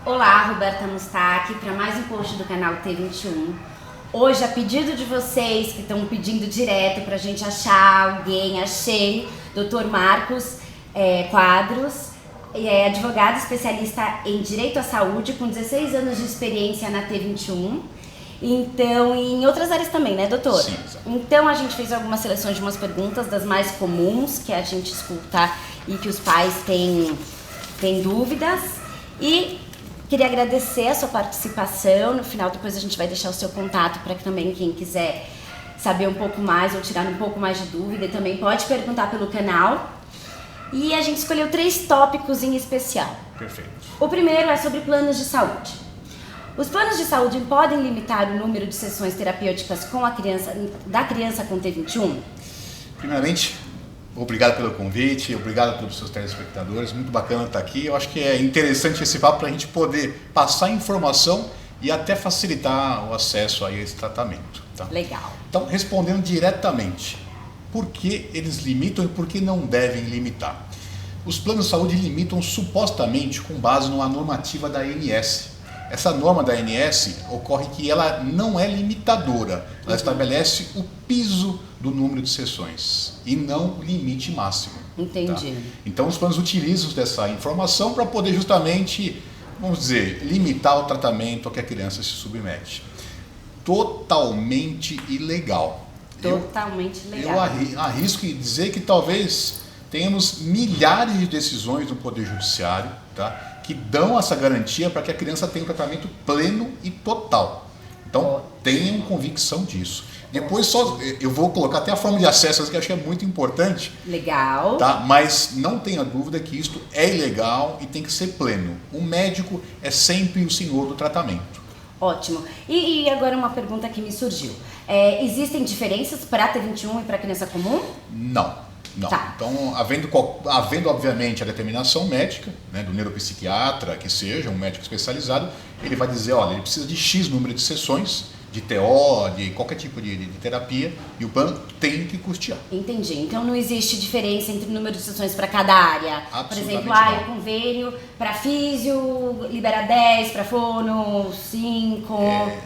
Olá, Roberta Mustaki, para mais um post do canal T21. Hoje, a pedido de vocês que estão pedindo direto para a gente achar alguém, achei Dr. Marcos Quadros, advogado especialista em Direito à Saúde, com 16 anos de experiência na T21. Então, em outras áreas também, né, doutor? Sim, exato. Então, a gente fez algumas seleções de umas perguntas das mais comuns que a gente escuta e que os pais têm dúvidas. E queria agradecer a sua participação. No final, depois a gente vai deixar o seu contato para que também quem quiser saber um pouco mais ou tirar um pouco mais de dúvida e também pode perguntar pelo canal. E a gente escolheu 3 tópicos em especial. Perfeito. O primeiro é sobre planos de saúde. Os planos de saúde podem limitar o número de sessões terapêuticas com da criança com T21? Primeiramente, obrigado pelo convite, obrigado pelos seus telespectadores, muito bacana estar aqui. Eu acho que é interessante esse papo para a gente poder passar informação e até facilitar o acesso a esse tratamento. Tá? Legal. Então, respondendo diretamente, por que eles limitam e por que não devem limitar? Os planos de saúde limitam supostamente com base numa normativa da ANS. Essa norma da ANS ocorre que ela não é limitadora, ela estabelece o piso do número de sessões e não o limite máximo. Entendi. Tá? Então os planos utilizam dessa informação para poder justamente, vamos dizer, limitar o tratamento a que a criança se submete. Totalmente ilegal. Totalmente legal. Eu arrisco em dizer que talvez tenhamos milhares de decisões do Poder Judiciário, tá, que dão essa garantia para que a criança tenha um tratamento pleno e total. Então, tenham convicção disso. Depois eu vou colocar até a forma de acesso, que eu acho que é muito importante. Legal. Tá? Mas não tenha dúvida que isto é ilegal e tem que ser pleno. O médico é sempre o senhor do tratamento. Ótimo. E agora uma pergunta que me surgiu. Existem diferenças para T21 e para criança comum? Não. Não. Tá. Então, havendo obviamente a determinação médica, né, do neuropsiquiatra, que seja um médico especializado, ele vai dizer, olha, ele precisa de X número de sessões, de TO, de qualquer tipo de terapia, e o plano tem que custear. Entendi. Então não existe diferença entre o número de sessões para cada área? Por exemplo, o convênio para físio libera 10, para fono 5...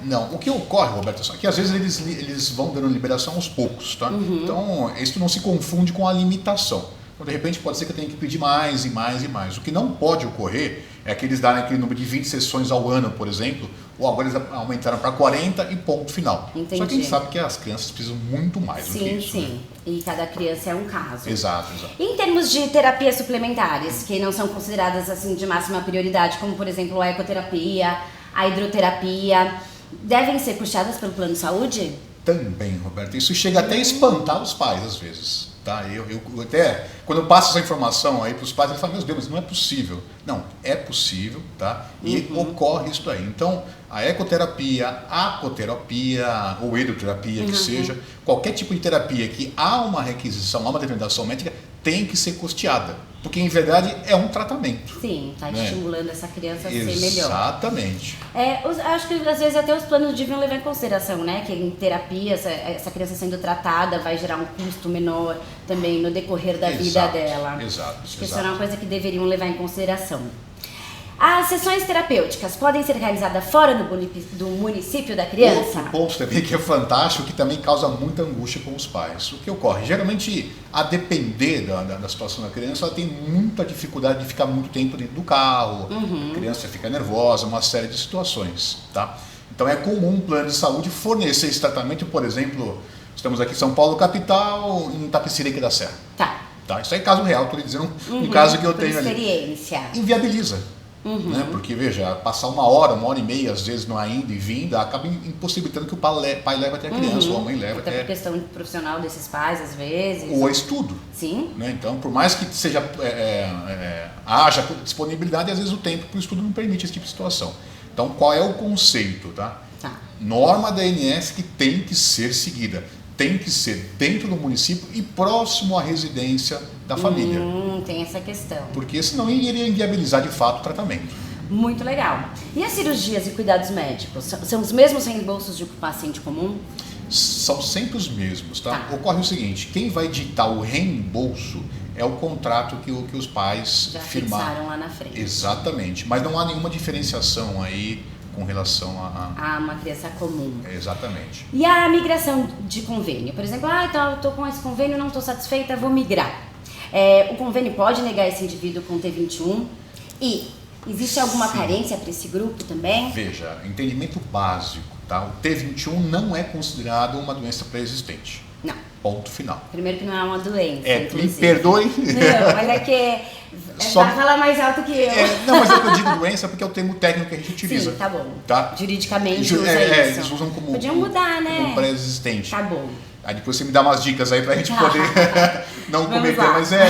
Não, o que ocorre, Roberto, é que às vezes eles vão dando liberação aos poucos, tá? Uhum. Então, isso não se confunde com a limitação. Então, de repente, pode ser que eu tenha que pedir mais e mais e mais. O que não pode ocorrer é que eles darem aquele número de 20 sessões ao ano, por exemplo, ou agora eles aumentaram para 40 e ponto final. Entendi. Só que a gente sabe que as crianças precisam muito mais do que isso. Sim. Né? E cada criança é um caso. Exato. Em termos de terapias suplementares, que não são consideradas assim de máxima prioridade, como por exemplo a ecoterapia, a hidroterapia, devem ser custeadas pelo plano de saúde? Também, Roberto. Isso chega até a espantar os pais às vezes. Tá? Eu até, quando eu passo essa informação aí para os pais, eles falam, meu Deus, mas não é possível. Não, é possível, tá? E ocorre isso aí. Então, a ecoterapia, a apoterapia ou hidroterapia, que seja, qualquer tipo de terapia que há uma requisição, há uma determinação médica, tem que ser custeada. Porque, em verdade, é um tratamento. Sim, está estimulando essa criança a ser melhor. Exatamente. Acho que às vezes até os planos deviam levar em consideração, né? Que em terapia, essa criança sendo tratada vai gerar um custo menor também no decorrer da vida dela. Exato. Acho que isso é uma coisa que deveriam levar em consideração. As sessões terapêuticas podem ser realizadas fora do município da criança? Outro ponto também que é fantástico, que também causa muita angústia com os pais. O que ocorre? Geralmente, a depender da situação da criança, ela tem muita dificuldade de ficar muito tempo dentro do carro, a criança fica nervosa, uma série de situações. Tá? Então é comum um plano de saúde fornecer esse tratamento, por exemplo, estamos aqui em São Paulo, capital, em Itapecerica da Serra. Tá? Isso aí é caso real, estou lhe dizendo um caso que eu tenho experiência. Ali. Inviabiliza. Né? Porque, veja, passar uma hora e meia, às vezes, não indo e vindo, acaba impossibilitando que o pai leve até a criança, ou a mãe leva até por questão profissional desses pais, às vezes. Ou estudo. Sim. Né? Então, por mais que seja, haja disponibilidade, às vezes o tempo para o estudo não permite esse tipo de situação. Então, qual é o conceito? Tá? Norma da ANS que tem que ser seguida. Tem que ser dentro do município e próximo à residência da família. Tem essa questão. Porque senão iria inviabilizar de fato o tratamento. Muito legal. E as cirurgias e cuidados médicos? São os mesmos reembolsos de um paciente comum? São sempre os mesmos, tá? Ocorre o seguinte, quem vai ditar o reembolso é o contrato que os pais já firmaram. fixaram lá na frente. Exatamente, mas não há nenhuma diferenciação aí com relação a uma criança comum. Exatamente. E a migração de convênio? Por exemplo, eu estou com esse convênio, não estou satisfeita, vou migrar. O convênio pode negar esse indivíduo com T21? E existe alguma carência para esse grupo também? Veja, entendimento básico, tá? O T21 não é considerado uma doença pré-existente. Não. Ponto final. Primeiro que não é uma doença, me perdoe. Não, mas é que vai falar mais alto que eu. Não, mas é que eu digo doença porque é o termo técnico que a gente utiliza. Sim, tá bom. Tá? Juridicamente usa isso. Eles usam como, podiam mudar, né? como pré-existente. Tá bom. Aí depois você me dá umas dicas aí pra gente poder não cometer, mas a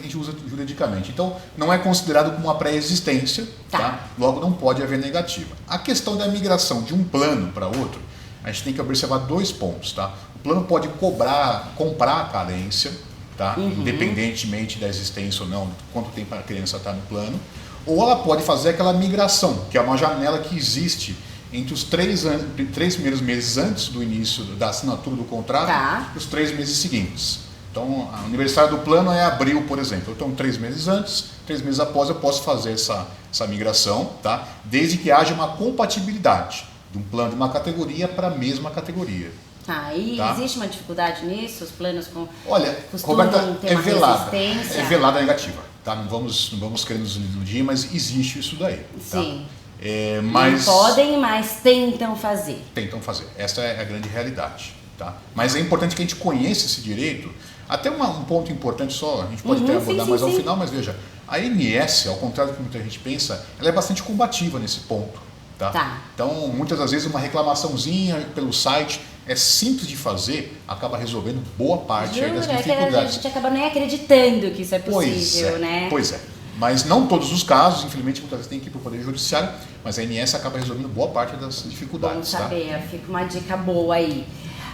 gente usa juridicamente. Então, não é considerado como uma pré-existência, tá? Logo não pode haver negativa. A questão da migração de um plano para outro, a gente tem que observar 2 pontos, tá? O plano pode comprar a carência, tá? Independentemente da existência ou não, quanto tempo a criança está no plano, ou ela pode fazer aquela migração, que é uma janela que existe entre os 3 primeiros meses antes do início da assinatura do contrato e os 3 meses seguintes. Então, o aniversário do plano é abril, por exemplo. Então, 3 meses antes, 3 meses após, eu posso fazer essa migração, tá? Desde que haja uma compatibilidade de um plano de uma categoria para a mesma categoria. Existe uma dificuldade nisso? Os planos costumam ter uma resistência? É velada negativa, tá? Não vamos querer nos iludir, mas existe isso daí. Sim. Tá? Mas não podem, mas tentam fazer. Tentam fazer. Essa é a grande realidade. Tá? Mas é importante que a gente conheça esse direito. Até um ponto importante só, a gente pode até abordar mais ao final, mas veja, a ANS, ao contrário do que muita gente pensa, ela é bastante combativa nesse ponto. Tá? Então, muitas das vezes uma reclamaçãozinha pelo site é simples de fazer, acaba resolvendo boa parte aí das dificuldades. A gente acaba nem acreditando que isso é possível, né? Pois é. Mas não todos os casos, infelizmente muitas vezes tem que ir para o Poder Judiciário, mas a ANS acaba resolvendo boa parte das dificuldades. Vamos saber, fica uma dica boa aí.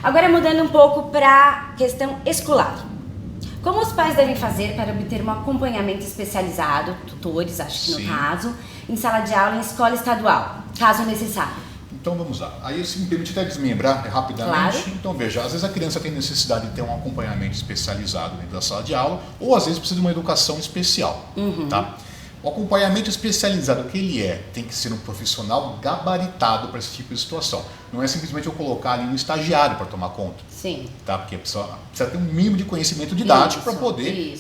Agora mudando um pouco para a questão escolar. Como os pais devem fazer para obter um acompanhamento especializado, tutores, acho que no caso, em sala de aula em escola estadual, caso necessário? Então vamos lá. Aí isso me permite até desmembrar rapidamente. Claro. Então veja, às vezes a criança tem necessidade de ter um acompanhamento especializado dentro da sala de aula, ou às vezes precisa de uma educação especial. Tá? O acompanhamento especializado, o que ele é? Tem que ser um profissional gabaritado para esse tipo de situação. Não é simplesmente eu colocar ali um estagiário para tomar conta. Sim. Tá? Porque precisa ter um mínimo de conhecimento didático para poder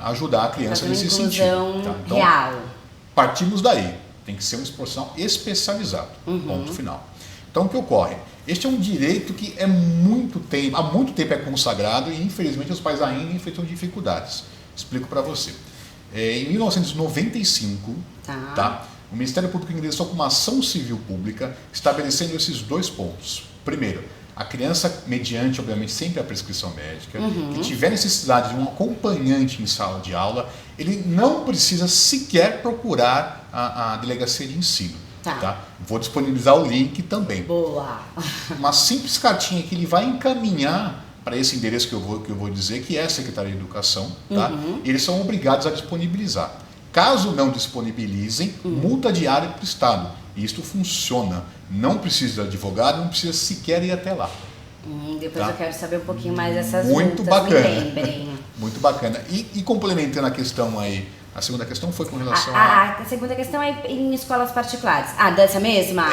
ajudar a criança nesse sentido. Tá? Então, real. Partimos daí. Tem que ser um profissional especializado. Ponto final. Então, o que ocorre? Este é um direito que há muito tempo é consagrado e, infelizmente, os pais ainda enfrentam dificuldades. Explico para você. Em 1995, o Ministério Público ingressou com uma ação civil pública estabelecendo esses 2 pontos. Primeiro, a criança, mediante, obviamente, sempre a prescrição médica, que tiver necessidade de um acompanhante em sala de aula, ele não precisa sequer procurar a delegacia de ensino. Tá? Vou disponibilizar o link também. Boa! Uma simples cartinha que ele vai encaminhar para esse endereço que eu vou dizer, que é a Secretaria de Educação, tá? E eles são obrigados a disponibilizar. Caso não disponibilizem, multa diária para o Estado. E isto funciona. Não precisa de advogado, não precisa sequer ir até lá. Depois eu quero saber um pouquinho mais dessas Muito multas, bacana. me lembrem. Muito bacana. E complementando a questão aí, a segunda questão foi com relação a segunda questão é em escolas particulares. Dessa mesma?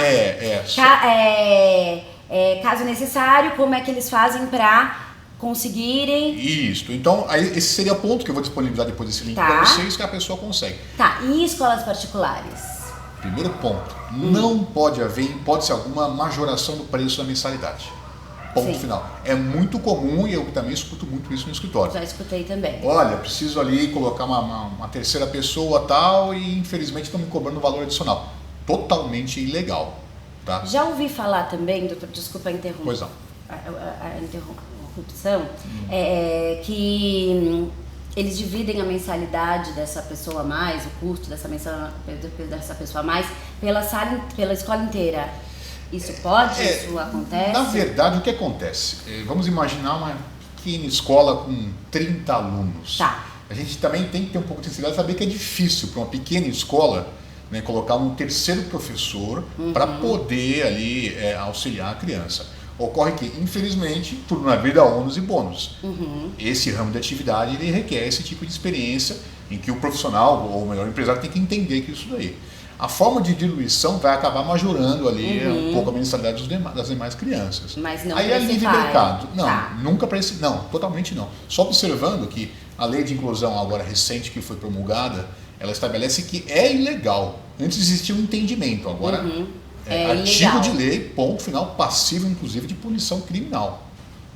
Caso necessário, como é que eles fazem para conseguirem... Isso. Então, aí, esse seria o ponto que eu vou disponibilizar depois desse link para vocês, que a pessoa consegue. E escolas particulares? Primeiro ponto, não pode haver, em hipótese alguma, majoração do preço da mensalidade. Ponto final. É muito comum e eu também escuto muito isso no escritório. Já escutei também. Olha, preciso ali colocar uma terceira pessoa tal e infelizmente estão me cobrando um valor adicional. Totalmente ilegal. Tá? Já ouvi falar também, doutor, desculpa interromper. Pois não. A interrupção, que eles dividem a mensalidade dessa pessoa a mais, o custo dessa pessoa a mais, pela escola inteira. Isso pode? Isso acontece? Na verdade, o que acontece? Vamos imaginar uma pequena escola com 30 alunos. A gente também tem que ter um pouco de sensibilidade e saber que é difícil para uma pequena escola, né, colocar um terceiro professor para poder ali auxiliar a criança. Ocorre que, infelizmente, tudo na vida há ônus e bônus. Esse ramo de atividade ele requer esse tipo de experiência em que o profissional, ou melhor, o empresário, tem que entender que isso daí. A forma de diluição vai acabar majorando ali um pouco a mensalidade das demais crianças. Mas não aí é livre mercado. Não, tá. nunca para esse. Não, totalmente não. Só observando que a lei de inclusão agora recente que foi promulgada, ela estabelece que é ilegal. Antes existia um entendimento, agora artigo ilegal. de lei, ponto final, passivo inclusive de punição criminal.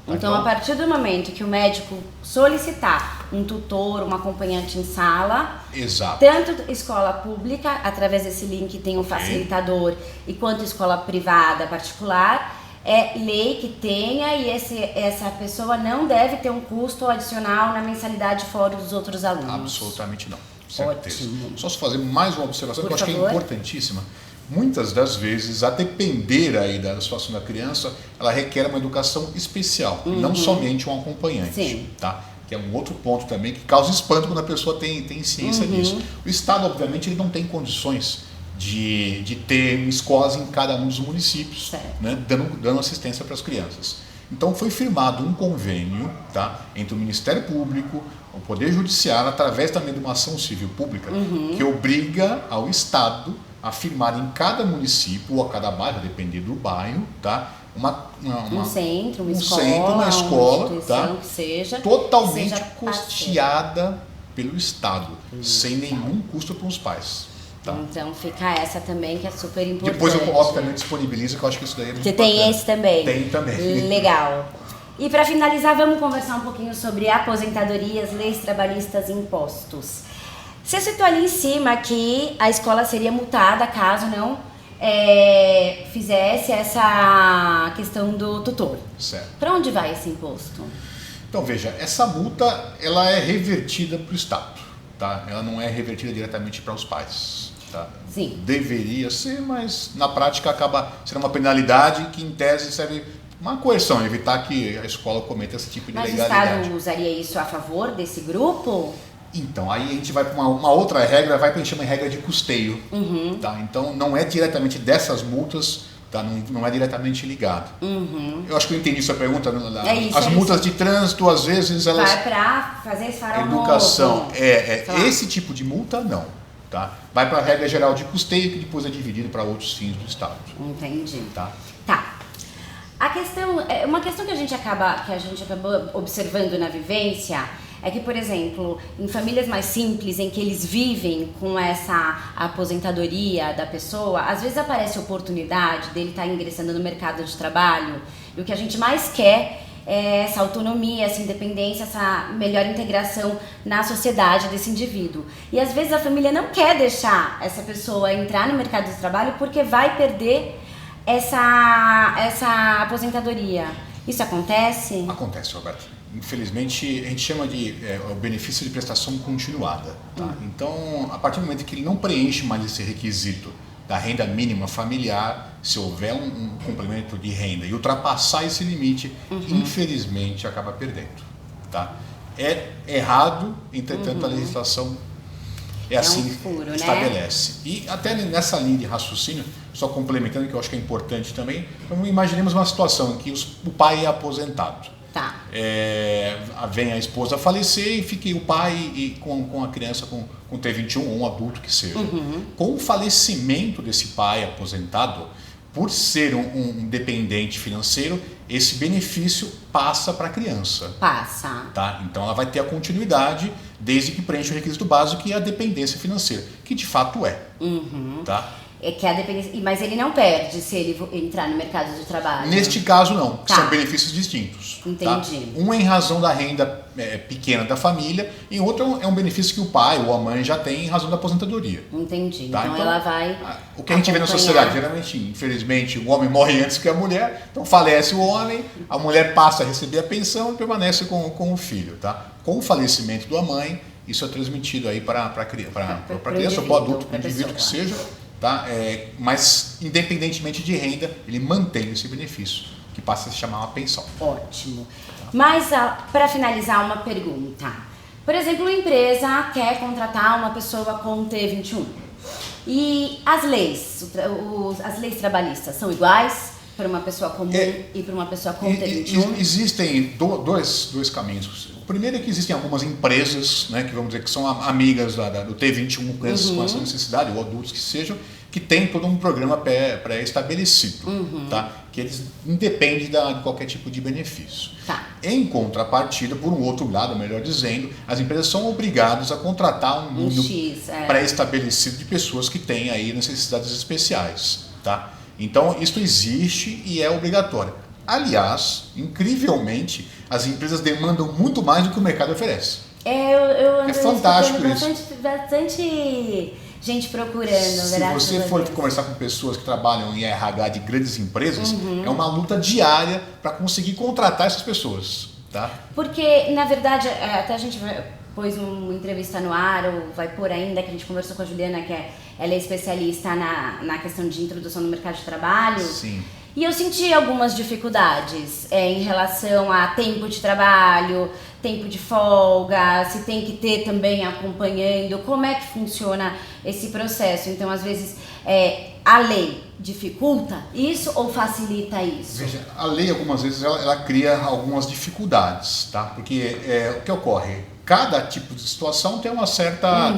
Então, a partir do momento que o médico solicitar um tutor, um acompanhante em sala, exato, tanto escola pública, através desse link tem um facilitador, e quanto escola privada, particular, é lei que tenha, e essa pessoa não deve ter um custo adicional na mensalidade fora dos outros alunos. Absolutamente não. Certeza. Ótimo. Só se fazer mais uma observação que eu acho que é favor. importantíssima. Muitas das vezes, a depender aí da situação da criança, ela requer uma educação especial, não somente um acompanhante. Sim. Tá? Que é um outro ponto também que causa espanto quando a pessoa tem ciência disso. O Estado, obviamente, ele não tem condições de ter escolas em cada um dos municípios, né, dando assistência para as crianças. Então foi firmado um convênio, tá, entre o Ministério Público, o Poder Judiciário, através também de uma ação civil pública, que obriga ao Estado a firmar em cada município ou a cada bairro, dependendo do bairro, tá, um centro, uma uma escola, tá, que seja, totalmente custeada pelo Estado, sem nenhum custo para os pais. Tá. Então fica essa também, que é super importante. Depois eu obviamente disponibilizo, que eu acho que isso daí é muito Você tem bacana. esse também? Tem também. Legal. E para finalizar, vamos conversar um pouquinho sobre aposentadorias, leis trabalhistas e impostos. Você citou ali em cima que a escola seria multada caso não fizesse essa questão do tutor. Certo. Para onde vai esse imposto? Então veja, essa multa ela é revertida para o Estado, tá? Ela não é revertida diretamente para os pais. Tá? Sim. Deveria ser, mas na prática acaba sendo uma penalidade que em tese serve uma coerção, evitar que a escola cometa esse tipo de ilegalidade. Mas o Estado usaria isso a favor desse grupo? Então, aí a gente vai para uma outra regra, vai para a gente chama de regra de custeio. Tá? Então, não é diretamente dessas multas, tá? Não é diretamente ligado. Eu acho que eu entendi sua pergunta. As multas de trânsito, às vezes, elas... Vai para fazer esse farol educação. novo. Esse tipo de multa, não. Tá? Vai para a regra geral de custeio, que depois é dividido para outros fins do Estado. Entendi. Tá? A questão, uma questão que a gente acabou observando na vivência é que, por exemplo, em famílias mais simples, em que eles vivem com essa aposentadoria da pessoa, às vezes aparece a oportunidade dele estar ingressando no mercado de trabalho, e o que a gente mais quer é essa autonomia, essa independência, essa melhor integração na sociedade desse indivíduo. E às vezes a família não quer deixar essa pessoa entrar no mercado de trabalho porque vai perder essa aposentadoria. Isso acontece? Acontece, Roberto. Infelizmente, a gente chama de o benefício de prestação continuada. Tá? Então, a partir do momento que ele não preenche mais esse requisito da renda mínima familiar, se houver um complemento de renda e ultrapassar esse limite, infelizmente acaba perdendo. Tá? É errado, entretanto a legislação assim furo, estabelece. Né? E até nessa linha de raciocínio, só complementando, que eu acho que é importante também, então, imaginemos uma situação em que o pai é aposentado. Tá. Vem a esposa a falecer e fica o pai com a criança com T21 ou um adulto que seja. Com o falecimento desse pai aposentado, por ser um dependente financeiro, esse benefício passa para a criança. Passa. Tá? Então ela vai ter a continuidade desde que preencha o requisito básico, que é a dependência financeira, que de fato é. Tá? É que a dependência, mas ele não perde se ele entrar no mercado de trabalho. Neste caso não, Tá. são benefícios distintos. Entendi. Tá? Um é em razão da renda pequena da família, e outro é um benefício que o pai ou a mãe já tem em razão da aposentadoria. Entendi. Tá? Então ela vai. O que a gente vê na sociedade, geralmente, infelizmente, o homem morre antes que a mulher, então falece o homem, a mulher passa a receber a pensão e permanece com o filho. Tá? Com o falecimento da mãe, isso é transmitido aí para a criança ou para o adulto, para o indivíduo que seja. Tá? Mas, independentemente de renda, ele mantém esse benefício, que passa a se chamar uma pensão. Ótimo. Mas, para finalizar, uma pergunta. Por exemplo, uma empresa quer contratar uma pessoa com T21. E as leis trabalhistas são iguais? Para uma pessoa comum e para uma pessoa com T21? Existem dois caminhos. O primeiro é que existem algumas empresas, né, que vamos dizer que são amigas do T21 com essa necessidade, ou adultos que sejam, que tem todo um programa pré-estabelecido, tá? Que eles independem de qualquer tipo de benefício. Tá. Em contrapartida, por um outro lado, melhor dizendo, as empresas são obrigadas a contratar um número pré-estabelecido de pessoas que têm aí necessidades especiais, tá? Então, isso existe e é obrigatório. Aliás, incrivelmente, as empresas demandam muito mais do que o mercado oferece. Eu é fantástico isso. Bastante gente procurando. Se você for conversar com pessoas que trabalham em RH de grandes empresas, é uma luta diária para conseguir contratar essas pessoas. Tá? Porque, na verdade, até a gente pôs uma entrevista no ar, ou vai pôr ainda, que a gente conversou com a Juliana, ela é especialista na questão de introdução no mercado de trabalho. Sim. E eu senti algumas dificuldades em relação a tempo de trabalho, tempo de folga, se tem que ter também acompanhando, como é que funciona esse processo. Então, às vezes, a lei dificulta isso ou facilita isso? Veja, a lei, algumas vezes, ela cria algumas dificuldades, tá? Porque o que ocorre? Cada tipo de situação tem uma certa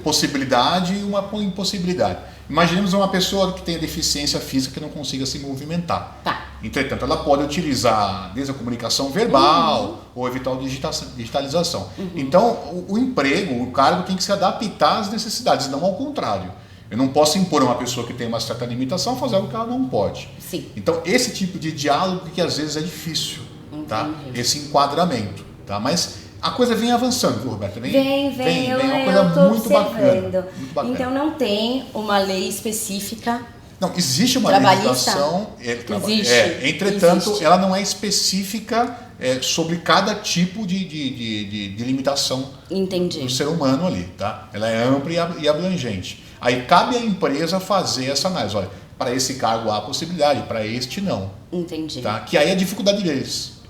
possibilidade e uma impossibilidade. Imaginemos uma pessoa que tenha deficiência física que não consiga se movimentar. Tá. Entretanto, ela pode utilizar desde a comunicação verbal ou evitar a digitalização. Então, o emprego, o cargo tem que se adaptar às necessidades, não ao contrário. Eu não posso impor a uma pessoa que tem uma certa limitação a fazer algo que ela não pode. Sim. Então, esse tipo de diálogo que às vezes é difícil, tá? Esse enquadramento, tá? Mas a coisa vem avançando, viu, Roberta? Vem, é uma coisa muito bacana, muito bacana. Então não tem uma lei específica. Não, existe uma trabalhista? legislação, Existe. Entretanto, existe. Ela não é específica sobre cada tipo de limitação do ser humano ali, tá? Ela é ampla e abrangente. Aí cabe à empresa fazer essa análise. Olha, para esse cargo há possibilidade, para este não. Entendi. Tá? Que aí é a dificuldade deles.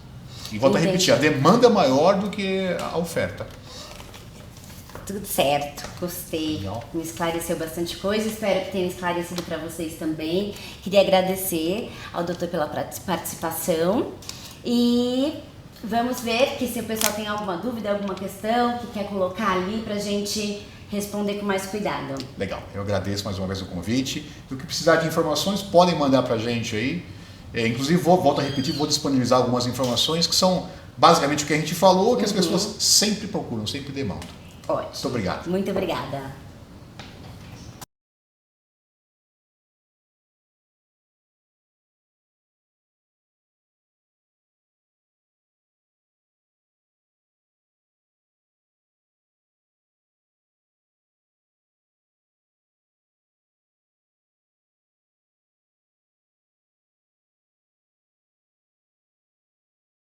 E volto a repetir, a demanda é maior do que a oferta. Tudo certo, gostei. Legal. Me esclareceu bastante coisa, espero que tenha esclarecido para vocês também. Queria agradecer ao doutor pela participação e vamos ver que se o pessoal tem alguma dúvida, alguma questão que quer colocar ali para a gente responder com mais cuidado. Legal, eu agradeço mais uma vez o convite. Do que precisar de informações, podem mandar para a gente aí. Inclusive, volto a repetir, vou disponibilizar algumas informações que são basicamente o que a gente falou, que as pessoas sempre procuram, sempre demandam. Ótimo. Muito obrigado. Muito obrigada.